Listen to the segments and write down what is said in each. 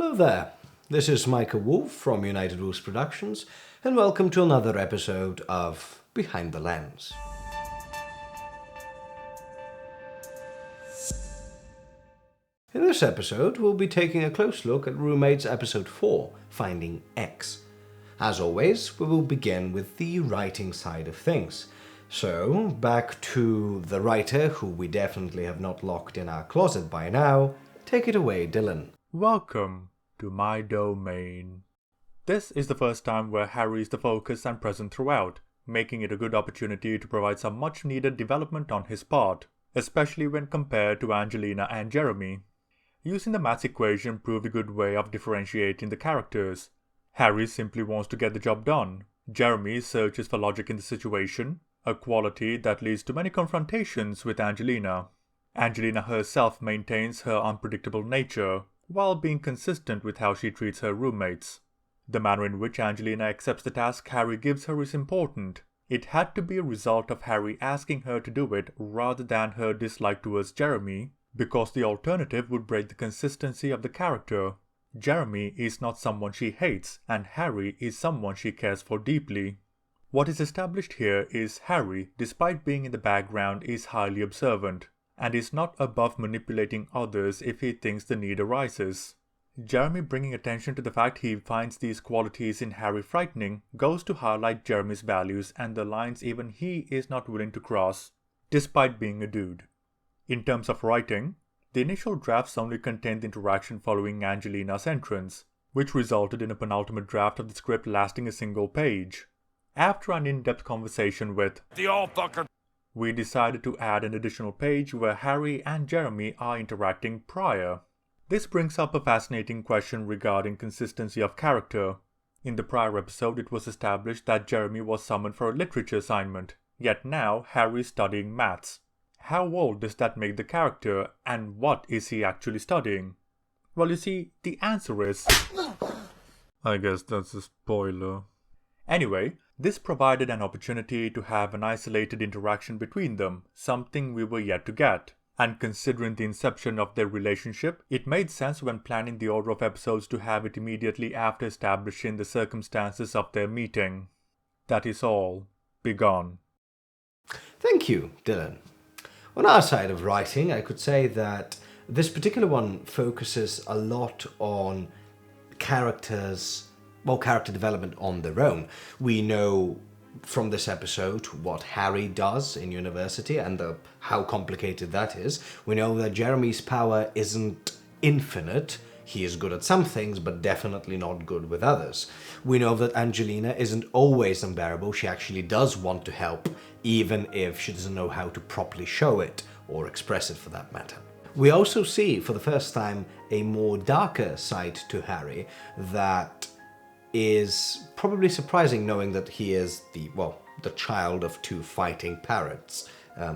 Hello there, this is Micah Wolf from United Wolves Productions, and welcome to another episode of Behind the Lens. In this episode, we'll be taking a close look at Roommates Episode 4, Finding X. As always, we will begin with the writing side of things. So, back to the writer, who we definitely have not locked in our closet by now. Take it away, Dylan. Welcome to my domain. This is the first time where Harry is the focus and present throughout, making it a good opportunity to provide some much needed development on his part, especially when compared to Angelina and Jeremy. Using the maths equation proved a good way of differentiating the characters. Harry simply wants to get the job done. Jeremy searches for logic in the situation, a quality that leads to many confrontations with Angelina. Angelina herself maintains her unpredictable nature, while being consistent with how she treats her roommates. The manner in which Angelina accepts the task Harry gives her is important. It had to be a result of Harry asking her to do it rather than her dislike towards Jeremy, because the alternative would break the consistency of the character. Jeremy is not someone she hates, and Harry is someone she cares for deeply. What is established here is Harry, despite being in the background, is highly observant, and is not above manipulating others if he thinks the need arises. Jeremy bringing attention to the fact he finds these qualities in Harry frightening goes to highlight Jeremy's values and the lines even he is not willing to cross, despite being a dude. In terms of writing, the initial drafts only contained the interaction following Angelina's entrance, which resulted in a penultimate draft of the script lasting a single page. After an in-depth conversation with the old fucker, we decided to add an additional page where Harry and Jeremy are interacting prior. This brings up a fascinating question regarding consistency of character. In the prior episode, it was established that Jeremy was summoned for a literature assignment, yet now Harry is studying maths. How old does that make the character, and what is he actually studying? Well, you see, the answer is... I guess that's a spoiler. Anyway, this provided an opportunity to have an isolated interaction between them, something we were yet to get. And considering the inception of their relationship, it made sense when planning the order of episodes to have it immediately after establishing the circumstances of their meeting. That is all. Be gone. Thank you, Dylan. On our side of writing, I could say that this particular one focuses a lot on character development on their own. We know from this episode what Harry does in university and how complicated that is. We know that Jeremy's power isn't infinite. He is good at some things, but definitely not good with others. We know that Angelina isn't always unbearable. She actually does want to help, even if she doesn't know how to properly show it, or express it for that matter. We also see, for the first time, a more darker side to Harry that is probably surprising, knowing that he is the child of two fighting parrots,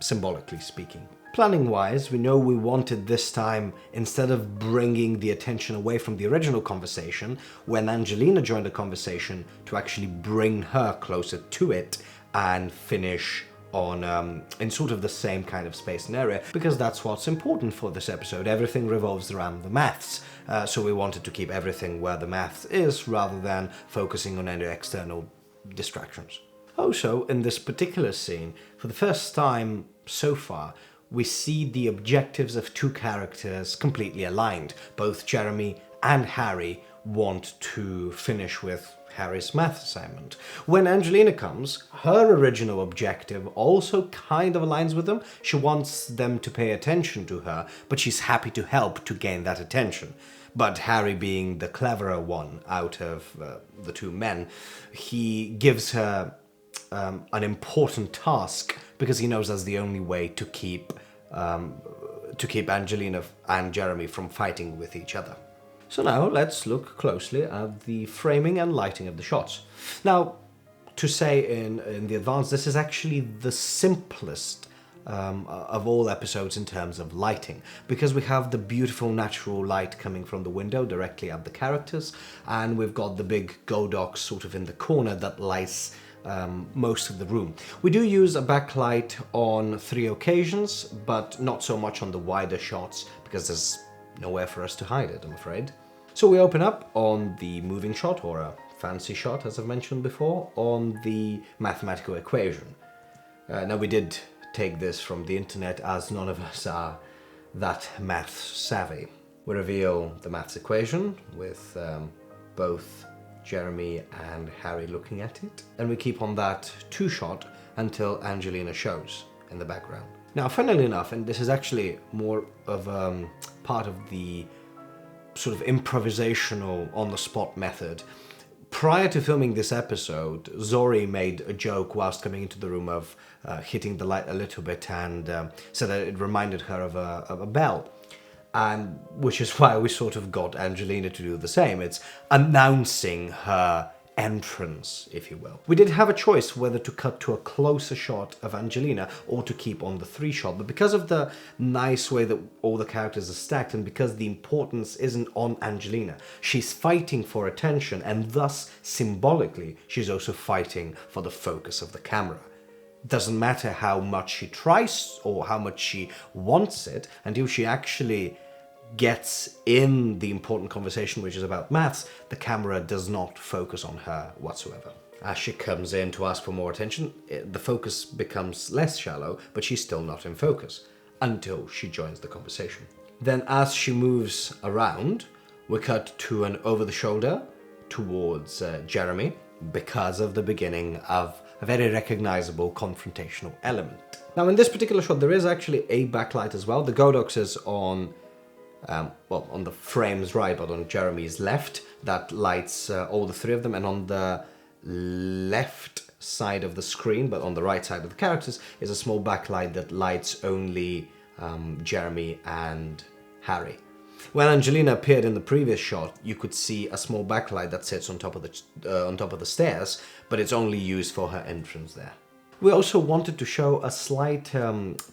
symbolically speaking. Planning-wise, we know we wanted this time, instead of bringing the attention away from the original conversation, when Angelina joined the conversation, to actually bring her closer to it and finish on in sort of the same kind of space and area, because that's what's important for this episode. Everything revolves around the maths, so we wanted to keep everything where the maths is rather than focusing on any external distractions. Also, in this particular scene, for the first time so far, we see the objectives of two characters completely aligned. Both Jeremy and Harry want to finish with Harry's math assignment. When Angelina comes, her original objective also kind of aligns with them. She wants them to pay attention to her, but she's happy to help to gain that attention. But Harry, being the cleverer one out of the two men, he gives her an important task because he knows that's the only way to keep Angelina and Jeremy from fighting with each other. So now let's look closely at the framing and lighting of the shots. Now, to say in the advance, this is actually the simplest of all episodes in terms of lighting, because we have the beautiful natural light coming from the window directly at the characters, and we've got the big Godox sort of in the corner that lights most of the room. We do use a backlight on 3 occasions, but not so much on the wider shots, because there's nowhere for us to hide it, I'm afraid. So we open up on the moving shot, or a fancy shot, as I've mentioned before, on the mathematical equation. Now, we did take this from the internet, as none of us are that maths savvy. We reveal the maths equation with both Jeremy and Harry looking at it, and we keep on that two-shot until Angelina shows in the background. Now, funnily enough, and this is actually more of part of the sort of improvisational on-the-spot method, prior to filming this episode, Zori made a joke whilst coming into the room of hitting the light a little bit, and said that it reminded her of a bell. And which is why we sort of got Angelina to do the same. It's announcing her entrance, if you will. We did have a choice whether to cut to a closer shot of Angelina or to keep on the three-shot, but because of the nice way that all the characters are stacked, and because the importance isn't on Angelina, she's fighting for attention, and thus, symbolically, she's also fighting for the focus of the camera. Doesn't matter how much she tries or how much she wants it, until she actually gets in the important conversation, which is about maths, the camera does not focus on her whatsoever. As she comes in to ask for more attention, the focus becomes less shallow, but she's still not in focus until she joins the conversation. Then as she moves around, we cut to an over-the-shoulder towards Jeremy because of the beginning of a very recognizable confrontational element. Now, in this particular shot, there is actually a backlight as well. The Godox is on on the frame's right, but on Jeremy's left. That lights all the three of them, and on the left side of the screen, but on the right side of the characters, is a small backlight that lights only Jeremy and Harry. When Angelina appeared in the previous shot, you could see a small backlight that sits on top of the stairs, but it's only used for her entrance there. We also wanted to show a slight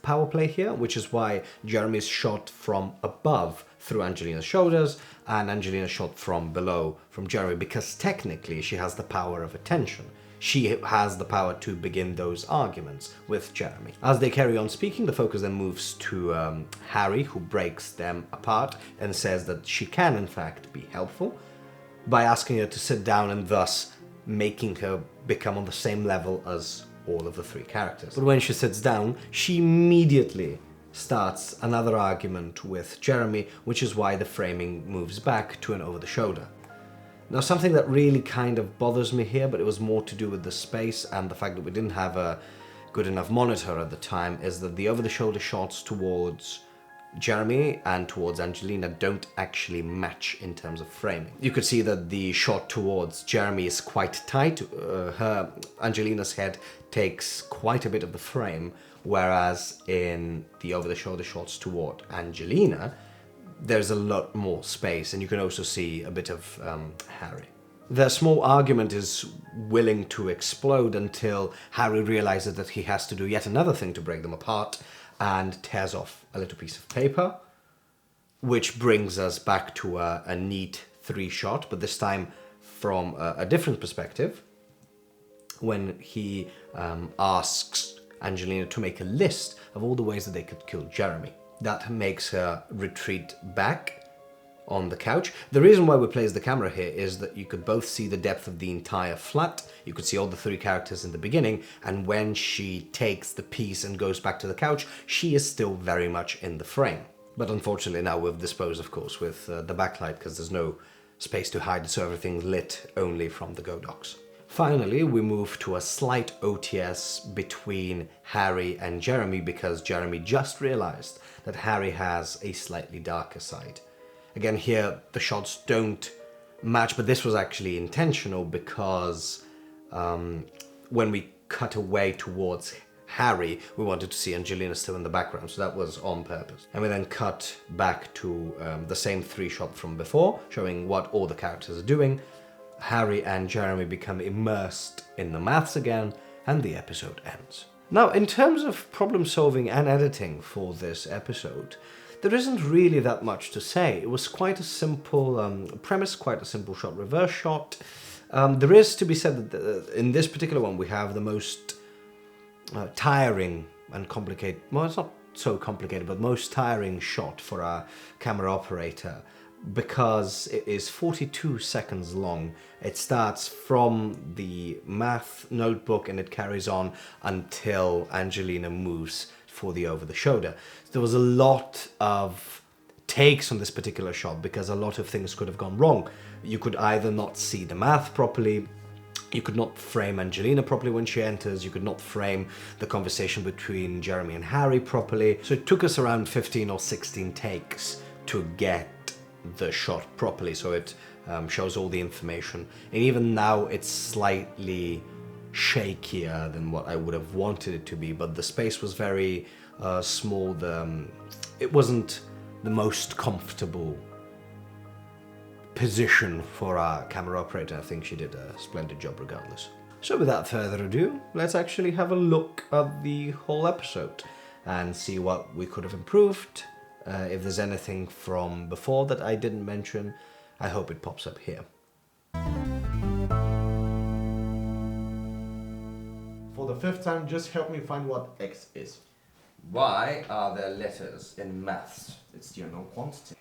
power play here, which is why Jeremy is shot from above through Angelina's shoulders and Angelina shot from below from Jeremy, because technically she has the power of attention. She has the power to begin those arguments with Jeremy. As they carry on speaking, the focus then moves to Harry, who breaks them apart and says that she can in fact be helpful by asking her to sit down, and thus making her become on the same level as all of the three characters. But when she sits down, she immediately starts another argument with Jeremy, which is why the framing moves back to an over-the-shoulder. Now, something that really kind of bothers me here, but it was more to do with the space and the fact that we didn't have a good enough monitor at the time, is that the over-the-shoulder shots towards Jeremy and towards Angelina don't actually match in terms of framing. You could see that the shot towards Jeremy is quite tight. Angelina's head takes quite a bit of the frame, whereas in the over-the-shoulder shots toward Angelina, there's a lot more space, and you can also see a bit of Harry. Their small argument is willing to explode until Harry realizes that he has to do yet another thing to break them apart, and tears off a little piece of paper, which brings us back to a neat three-shot, but this time from a different perspective, when he asks Angelina to make a list of all the ways that they could kill Jeremy. That makes her retreat back on the couch. The reason why we place the camera here is that you could both see the depth of the entire flat. You could see all the three characters in the beginning, and when she takes the piece and goes back to the couch, she is still very much in the frame. But unfortunately now we've disposed, of course, with the backlight, because there's no space to hide, so everything's lit only from the Godox. Finally, we move to a slight OTS between Harry and Jeremy, because Jeremy just realized that Harry has a slightly darker side. Again, here the shots don't match, but this was actually intentional, because when we cut away towards Harry, we wanted to see Angelina still in the background, so that was on purpose. And we then cut back to the same three-shot from before, showing what all the characters are doing. Harry and Jeremy become immersed in the maths again, and the episode ends. Now, in terms of problem solving and editing for this episode, there isn't really that much to say. It was quite a simple premise, quite a simple shot reverse shot. There is to be said that in this particular one we have the most tiring and complicated, well, it's not so complicated, but most tiring shot for a camera operator. because it is 42 seconds long. It starts from the math notebook and it carries on until Angelina moves for the over the shoulder. There was a lot of takes on this particular shot because a lot of things could have gone wrong. You could either not see the math properly, you could not frame Angelina properly when she enters, you could not frame the conversation between Jeremy and Harry properly. So it took us around 15 or 16 takes to get the shot properly, so it shows all the information. And even now it's slightly shakier than what I would have wanted it to be, but the space was very small. It wasn't the most comfortable position for our camera operator. I think she did a splendid job regardless. So without further ado, let's actually have a look at the whole episode and see what we could have improved. If there's anything from before that I didn't mention, I hope it pops up here. For the fifth time, just help me find what x is. Why are there letters in maths? It's the unknown quantity.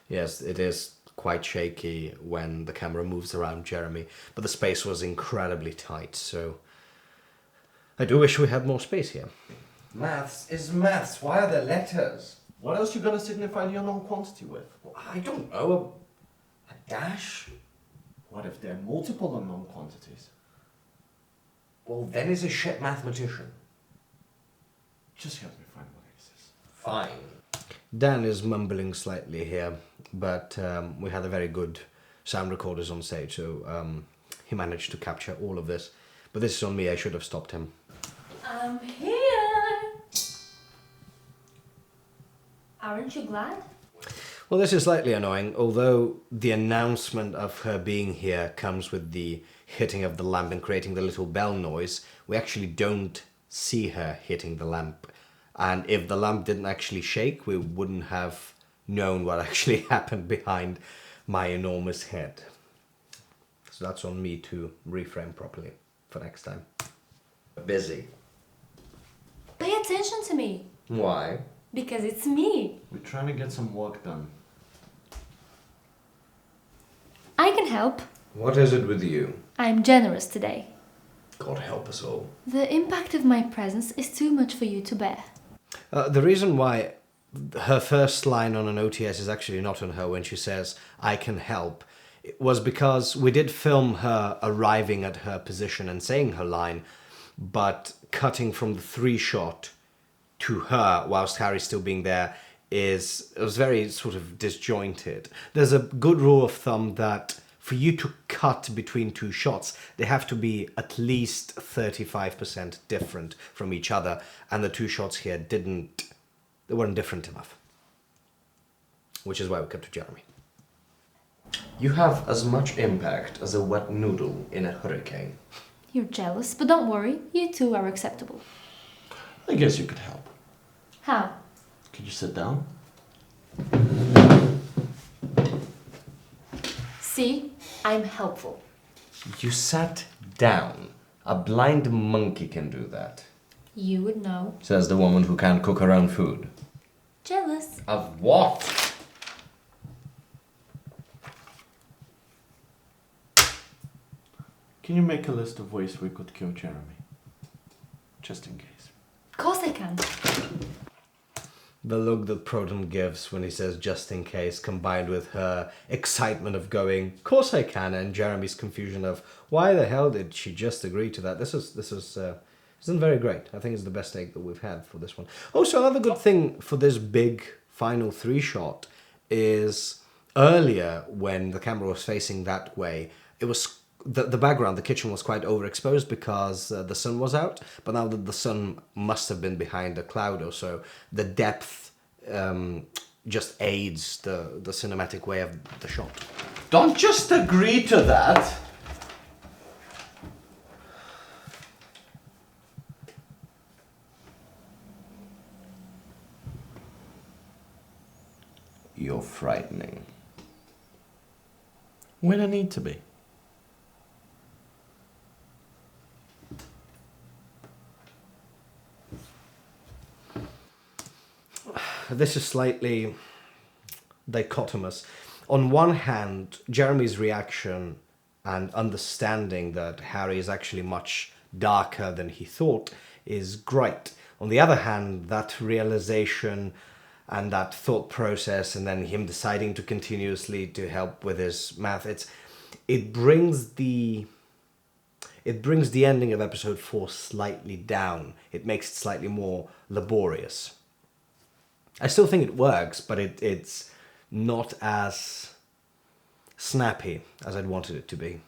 Yes, it is quite shaky when the camera moves around Jeremy, but the space was incredibly tight, so I do wish we had more space here. Maths is maths. Why are there letters? What else you gonna signify the unknown quantity with? Well, I don't know. A dash? What if there are multiple unknown quantities? Well, then he's a shit mathematician. Just help me find what x is. Fine. Dan is mumbling slightly here, but we had a very good sound recorders on stage, so he managed to capture all of this. But this is on me, I should have stopped him. I'm here! Aren't you glad? Well, this is slightly annoying, although the announcement of her being here comes with the hitting of the lamp and creating the little bell noise. We actually don't see her hitting the lamp. And if the lamp didn't actually shake, we wouldn't have known what actually happened behind my enormous head. So that's on me to reframe properly for next time. Busy. Pay attention to me, Why? because it's me. We're trying to get some work done. I can help. What is it with you? I'm generous today. God help us all. The impact of my presence is too much for you to bear. The reason why her first line on an OTS is actually not on her when she says, I can help, was because we did film her arriving at her position and saying her line, but cutting from the 3 shot to her whilst Harry's still being there it was very sort of disjointed. There's a good rule of thumb that for you to cut between 2 shots, they have to be at least 35% different from each other, and the 2 shots here they weren't different enough. Which is why we cut to Jeremy. You have as much impact as a wet noodle in a hurricane. You're jealous, but don't worry, you two are acceptable. I guess you could help. How? Could you sit down? See, I'm helpful. You sat down. A blind monkey can do that. You would know. Says the woman who can't cook her own food. Jealous. Of what? Can you make a list of ways we could kill Jeremy? Just in case. Of course I can. The look that Proton gives when he says just in case, combined with her excitement of going, of course I can, and Jeremy's confusion of why the hell did she just agree to that? This isn't very great. I think it's the best take that we've had for this one. Also, another good thing for this big final 3 shot is earlier when the camera was facing that way, it was the background, the kitchen was quite overexposed because the sun was out, but now that the sun must have been behind a cloud or so, the depth just aids the cinematic way of the shot. Don't just agree to that! You're frightening. When I need to be. This is slightly dichotomous. on one hand, Jeremy's reaction and understanding that Harry is actually much darker than he thought is great. On the other hand, that realization and that thought process, and then him deciding to continuously to help with his math, it brings the ending of episode 4 slightly down. It makes it slightly more laborious. I still think it works, but it's not as snappy as I'd wanted it to be.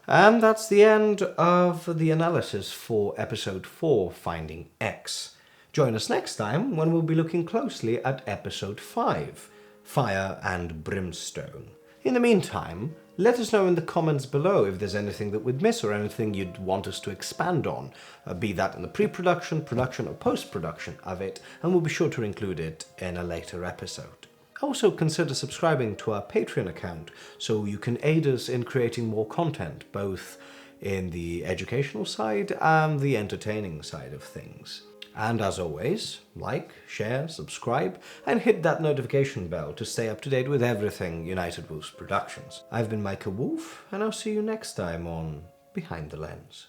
And that's the end of the analysis for episode 4, Finding X. Join us next time when we'll be looking closely at episode 5, Fire and Brimstone. In the meantime, let us know in the comments below if there's anything that we'd miss or anything you'd want us to expand on, be that in the pre-production, production or post-production of it, and we'll be sure to include it in a later episode. Also consider subscribing to our Patreon account so you can aid us in creating more content, both in the educational side and the entertaining side of things. And as always, like, share, subscribe, and hit that notification bell to stay up to date with everything United Wolves Productions. I've been Micah Wolf, and I'll see you next time on Behind the Lens.